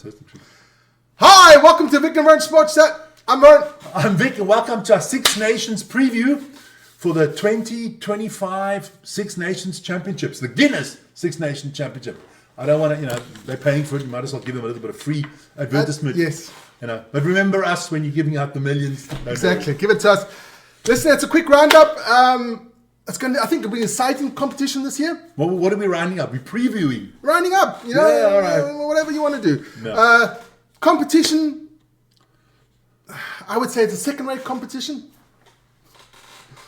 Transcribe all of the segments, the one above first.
Fantastic. Hi, welcome to Vic and Vern Sports Chat. I'm Vern. I'm Vic, and welcome to our Six Nations preview for the 2025 Six Nations Championships, the Guinness Six Nations Championship. I don't want to, they're paying for it. You might as well give them a little bit of free advertisement. Yes. But remember us when you're giving out the millions. Exactly. Give it to us. Listen, it's a quick roundup. I think it'll be an exciting competition this year. What are we rounding up? We're previewing. Rounding up, all right. whatever you want to do. No. Competition, I would say it's a second-rate competition.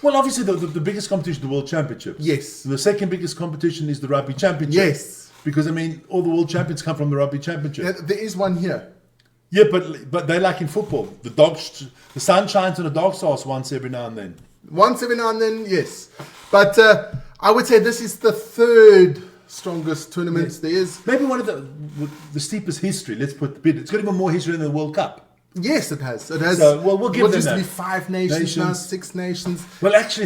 Well, obviously the biggest competition is the World Championships. Yes. The second biggest competition is the Rugby Championship. Yes. Because, all the World Champions come from the Rugby Championship. There is one here. Yeah, but they're like in football. The sun shines on the dog sauce once every now and then. Once every now and then, yes. But I would say this is the third strongest tournament there is. Maybe one of the steepest history, let's put the bid. It's got even more history than the World Cup. Yes, it has. It has. So, we'll give them used that. to be 5 nations, now 6 nations. Well, actually,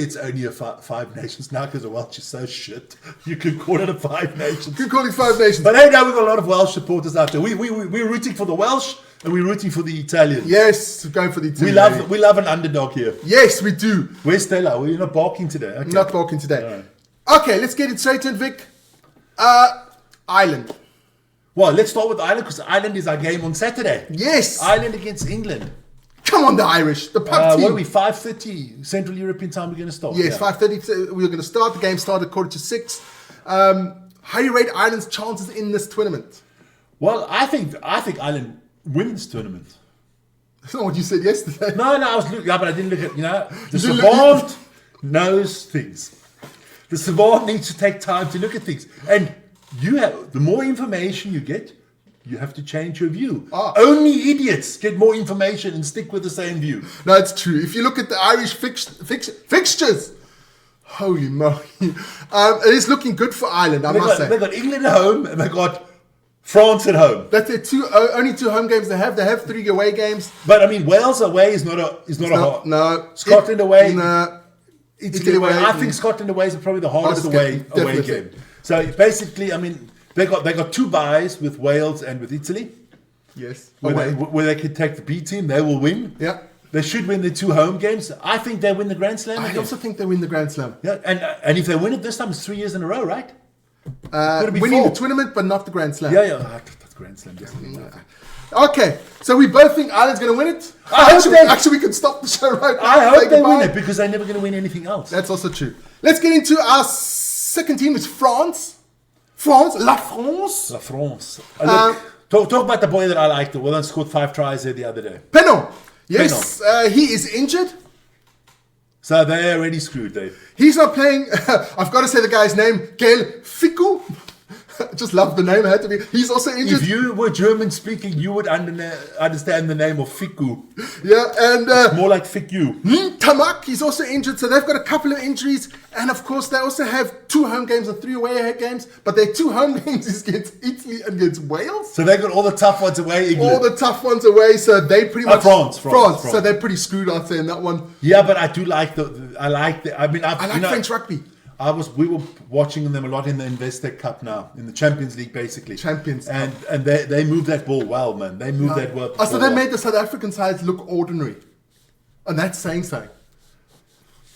it's only a 5 nations now because the Welsh is so shit. You could call it a 5 nations. You could call it 5 nations. But hey, now we've got a lot of Welsh supporters out there. We're rooting for the Welsh and we're rooting for the Italians. Yes, going for the Italians. We love an underdog here. Yes, we do. Where's Stella? Well, you're not barking today. Okay. Not barking today. Right. Okay, let's get it straight in, Vic. Ireland. Well, let's start with Ireland because Ireland is our game on Saturday. Yes. Ireland against England. Come on, the Irish. The pub team. What are we, 5:30 Central European time we're going to start? Yes, 5:30. We're going to start. The game started 5:45. How do you rate Ireland's chances in this tournament? Well, I think Ireland wins this tournament. That's not what you said yesterday. No, I was looking up, but I didn't look at, the savant knows things. The savant needs to take time to look at things. And the more information you get, you have to change your view. Only idiots get more information and stick with the same view. No, it's true. If you look at the Irish fixtures, holy moly. It is looking good for Ireland, I must say. They've got England at home and they've got France at home. That's their only 2 home games they have. They have 3 away games. But Wales away is not a hard. No. Scotland away. No. Italy away. I think Scotland away is probably the hardest away game. So basically, they got 2 byes with Wales and with Italy. Yes. Where they could take the B team, they will win. Yeah. They should win the 2 home games. I think they win the Grand Slam. I also think they win the Grand Slam. Yeah, and if they win it this time, it's 3 years in a row, right? Winning the tournament, but not the Grand Slam. Yeah. That's Grand Slam. Okay, so we both think Ireland's going to win it. Actually, we can stop the show right now. I hope they win it because they're never going to win anything else. That's also true. Let's get into our second team. It's France. La France. La France. Talk about the boy that I liked. The one that scored 5 tries there the other day. Penon. Yes, he is injured. So they're already screwed, Dave. He's not playing. I've got to say the guy's name, Gael Fickou. Just love the name. It had to be. He's also injured. If you were German speaking, you would understand the name of Fickou. Yeah, and it's more like Fickou. Tamak, he's also injured. So they've got a couple of injuries, and of course they also have 2 home games and 3 away games. But their 2 home games is against Italy and against Wales. So they got all the tough ones away. England. All the tough ones away. So they pretty much France. So they're pretty screwed, I'd say, in that one. Yeah, but I do like I like French rugby. We were watching them a lot in the Investec Cup now, in the Champions League, basically. And they moved that ball well, man. They moved that ball. So they made the South African sides look ordinary, and that's saying something.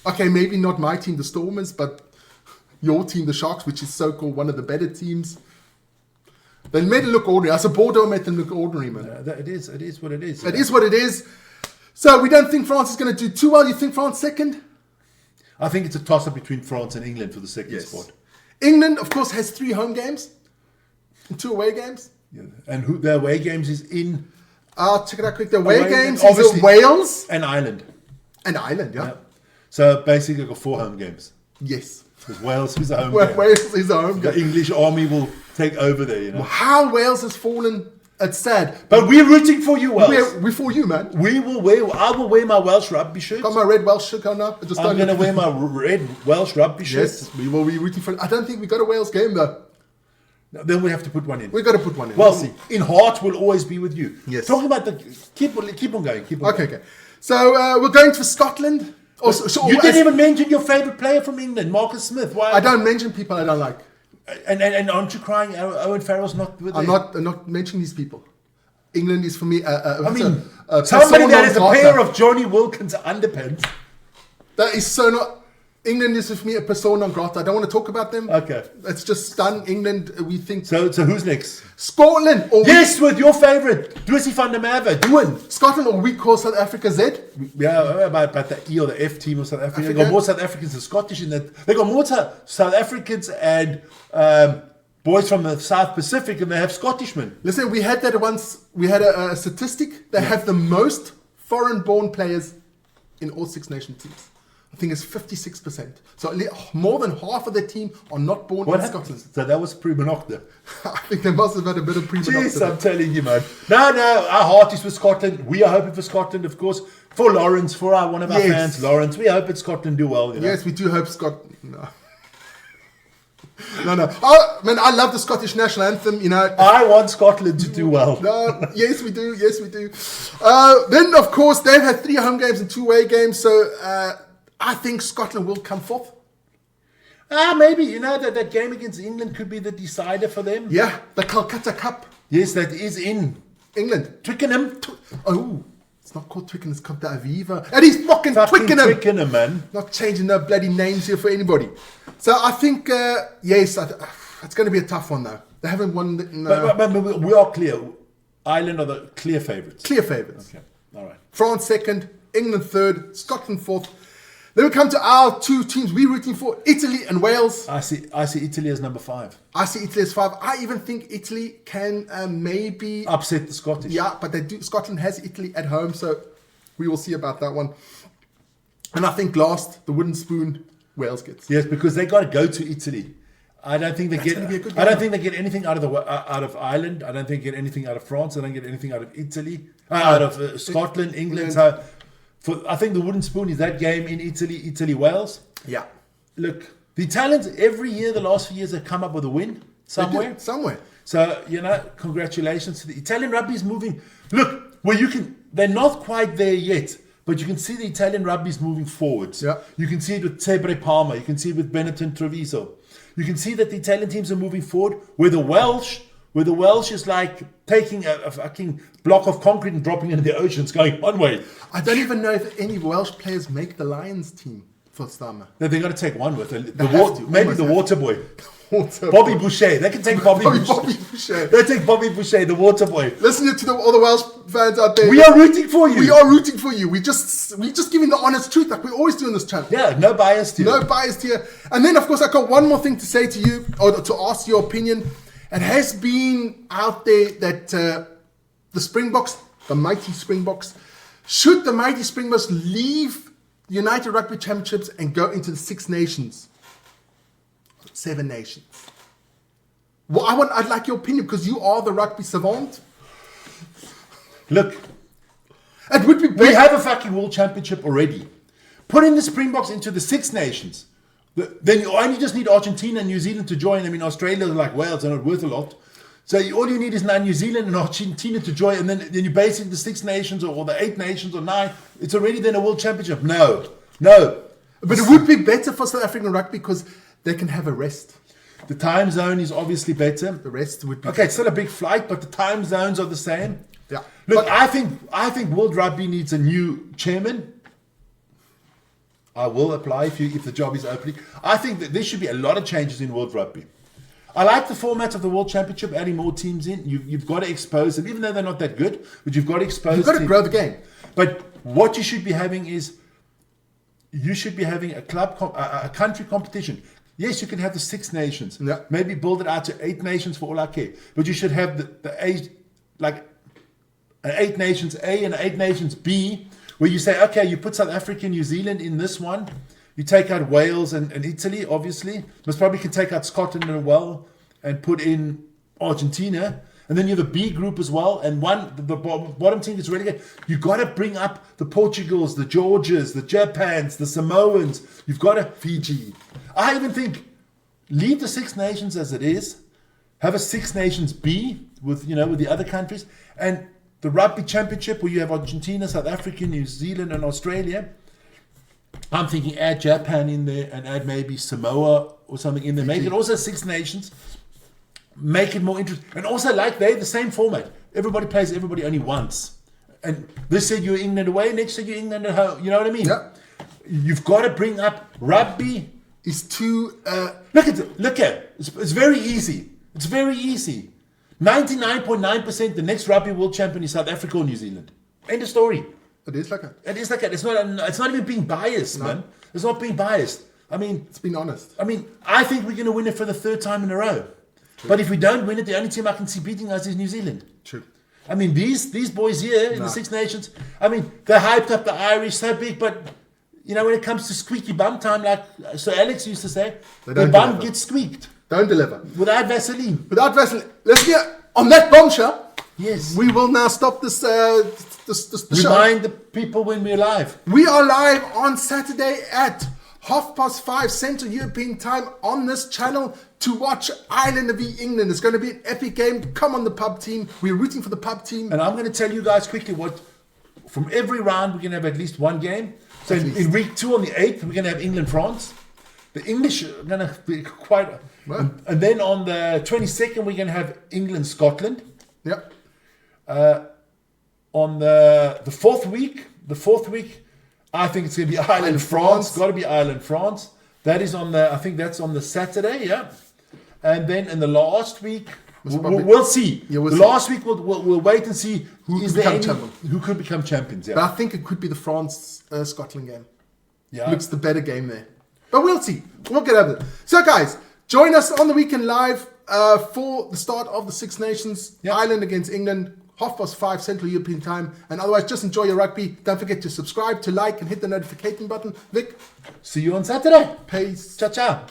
Okay, maybe not my team, the Stormers, but your team, the Sharks, which is so-called one of the better teams. They made it look ordinary. As a Bordeaux made them look ordinary, man. It is what it is. It is what it is. So we don't think France is going to do too well. You think France second? I think it's a toss-up between France and England for the second spot. England, of course, has 3 home games and 2 away games. Yeah. And their away games is in... I'll check it out quick. The away games is Wales. And Ireland. Yeah. So basically, got 4 home games. Yes. Because Wales is a home game. Wales is a home game. The English army will take over there, How Wales has fallen... It's sad. But we're rooting for you, Welsh. We're for you, man. I will wear my Welsh rugby shirt. Got my red Welsh shirt on now. I'm going to wear my red Welsh rugby shirt. Yes, we will be rooting for it. I don't think we got a Wales game, though. No, then we have to put one in. We've got to put one in. Well, in heart, we'll always be with you. Yes. Talking about Keep on going. Okay. So we're going to Scotland. You didn't even mention your favourite player from England, Marcus Smith. Why? I don't mention people I don't like. And aren't you crying? Owen Farrell's not with I'm there? not mentioning these people. England is for me. Somebody persona that has a non pair grata. of Johnny Wilkins underpants. That is so not. England is for me a persona non grata. I don't want to talk about them. Okay. It's just done. England, we think. So who's next? Scotland or Yes, with your favourite, Dwissie van der Merwe. Doing Scotland or we call South Africa Z. Yeah, about the E or the F team of South Africa. They Africa? got more South Africans than Scottish in that. They got more South Africans and boys from the South Pacific, and they have Scottishmen. Listen, we had that once. We had a statistic. They have the most foreign-born players in all Six Nation teams. I think it's 56%. So more than half of the team are not born in Scotland. So that was pre-Monocta. I think they must have had a bit of pre-production. Jeez, I'm telling you, man. No, our heart is with Scotland. We are hoping for Scotland, of course. For Lawrence, for one of our Yes. fans, Lawrence. We hope that Scotland do well. You know? Yes, we do hope No. No. Oh, man, I love the Scottish national anthem. You know, I want Scotland to do well. no, yes, we do. Yes, we do. Then, of course, they've had 3 home games and 2 away games. So I think Scotland will come forth. Maybe, you know, that game against England could be the decider for them. Yeah, the Calcutta Cup. Yes, that is in England. Twickenham. Oh, it's not called Twickenham, it's called the Aviva. And he's fucking Twickenham. Twickenham, man. Not changing no bloody names here for anybody. So I think, yes, it's going to be a tough one, though. They haven't won. But we are clear. Ireland are the clear favourites. Clear favourites. Okay, all right. France second, England third, Scotland fourth. Then we come to our 2 teams we're rooting for, Italy and Wales. I see Italy as number 5. I see Italy as 5. I even think Italy can maybe Upset the Scottish. Yeah, but they do. Scotland has Italy at home, so we will see about that one. And I think last, the wooden spoon, Wales gets. Yes, because they got to go to Italy. I don't think they gonna be a good I don't game. think they get anything out of Ireland. I don't think they get anything out of France. I don't get anything out of Italy. Out of Scotland, England. So I think the wooden spoon is that game in Italy, Wales. Yeah. Look, the Italians every year, the last few years, have come up with a win somewhere. Somewhere. So, you know, congratulations to the Italian rugby is moving. Look, they're not quite there yet, but you can see the Italian rugby is moving forwards. Yeah. You can see it with Tebre Palma. You can see it with Benetton Treviso. You can see that the Italian teams are moving forward, where the Welsh is like taking a fucking block of concrete and dropping it in the ocean. It's going one way. I don't even know if any Welsh players make the Lions team for Stama. They've got to take one with it. Maybe The water boy. Bobby Boucher. They can take Bobby Boucher. They take Bobby Boucher, the water boy. Listen to all the Welsh fans out there. We are rooting for you. We are rooting for you. We just giving the honest truth like we always do in this channel. Yeah, no bias here. No bias here. And then, of course, I got one more thing to say to you, or to ask your opinion. It has been out there that the Springboks, the mighty Springboks, should the mighty Springboks leave the United Rugby Championships and go into the Six Nations? 7 nations. Well, I'd like your opinion because you are the rugby savant. Look, It would be we have a fucking world championship already. Putting the Springboks into the Six Nations, then you only just need Argentina and New Zealand to join. I mean, Australia, like Wales, are not worth a lot. So all you need is now New Zealand and Argentina to join, and then you base it in the Six Nations or the 8 nations or 9. It's already then a world championship. No. But it would be better for South African rugby because they can have a rest. The time zone is obviously better. The rest would be Okay, it's still a big flight, but the time zones are the same. Yeah. Look, I think World Rugby needs a new chairman. I will apply if the job is opening. I think that there should be a lot of changes in World Rugby. I like the format of the World Championship, adding more teams in. You've got to expose them, even though they're not that good. But you've got to expose. You've got to teams. grow the game. But what you should be having is, you should be having a country competition. Yes, you can have the Six Nations. Yeah. Maybe build it out to 8 nations for all I care. But you should have an 8 nations A and an 8 nations B, where you say, okay, you put South Africa and New Zealand in this one. You take out Wales and Italy, obviously. Most probably can take out Scotland as well and put in Argentina. And then you have a B group as well. And the bottom team is relegated. You've got to bring up the Portugals, the Georgias, the Japans, the Samoans. You've got to Fiji. I even think leave the Six Nations as it is. Have a Six Nations B with the other countries. And the Rugby Championship where you have Argentina, South Africa, New Zealand and Australia. I'm thinking add Japan in there and add maybe Samoa or something in there. Make it also Six Nations. Make it more interesting. And also, like they're the same format. Everybody plays everybody only once. And this year you're England away, next year you're England at home. You know what I mean? Yeah. You've got to bring up rugby. Is too... Look at it. It's very easy. It's very easy. 99.9% the next rugby world champion is South Africa or New Zealand. End of story. It is like that. It is like that. It's not even being biased, man. It's not being biased. I mean... It's been honest. I mean, I think we're going to win it for the third time in a row. True. But if we don't win it, the only team I can see beating us is New Zealand. True. I mean, these boys here in the Six Nations, I mean, they hyped up the Irish so big, but, you know, when it comes to squeaky bum time, like Sir Alex used to say, the bum gets squeaked. Don't deliver. Without Vaseline. Without Vaseline. Let's get on that bombshell. Yes. We will now stop this show. Remind the people when we're live. We are live on Saturday at 5:30 Central European Time on this channel to watch Ireland v England. It's going to be an epic game. Come on, the pub team. We're rooting for the pub team. And I'm going to tell you guys quickly what, from every round, we're going to have at least one game. So in week 2 on the 8th, we're going to have England-France. The English are going to be quite... Well. And then on the 22nd, we're going to have England-Scotland. Yep. On the fourth week, I think it's going to be Ireland-France. Got to be Ireland-France. That is on the, I think that's on the Saturday, yeah. And then in the last week, we'll see. Yeah, we'll the see. last week, we'll wait and see who could become champions. Yeah. But I think it could be the France-Scotland game. Yeah. Looks the better game there. But we'll see. We'll get over it. So, guys, join us on the weekend live for the start of the Six Nations. Yep. Ireland against England. 5:30 Central European Time. And otherwise, just enjoy your rugby. Don't forget to subscribe, to like, and hit the notification button. Vic? See you on Saturday. Peace. Ciao, ciao.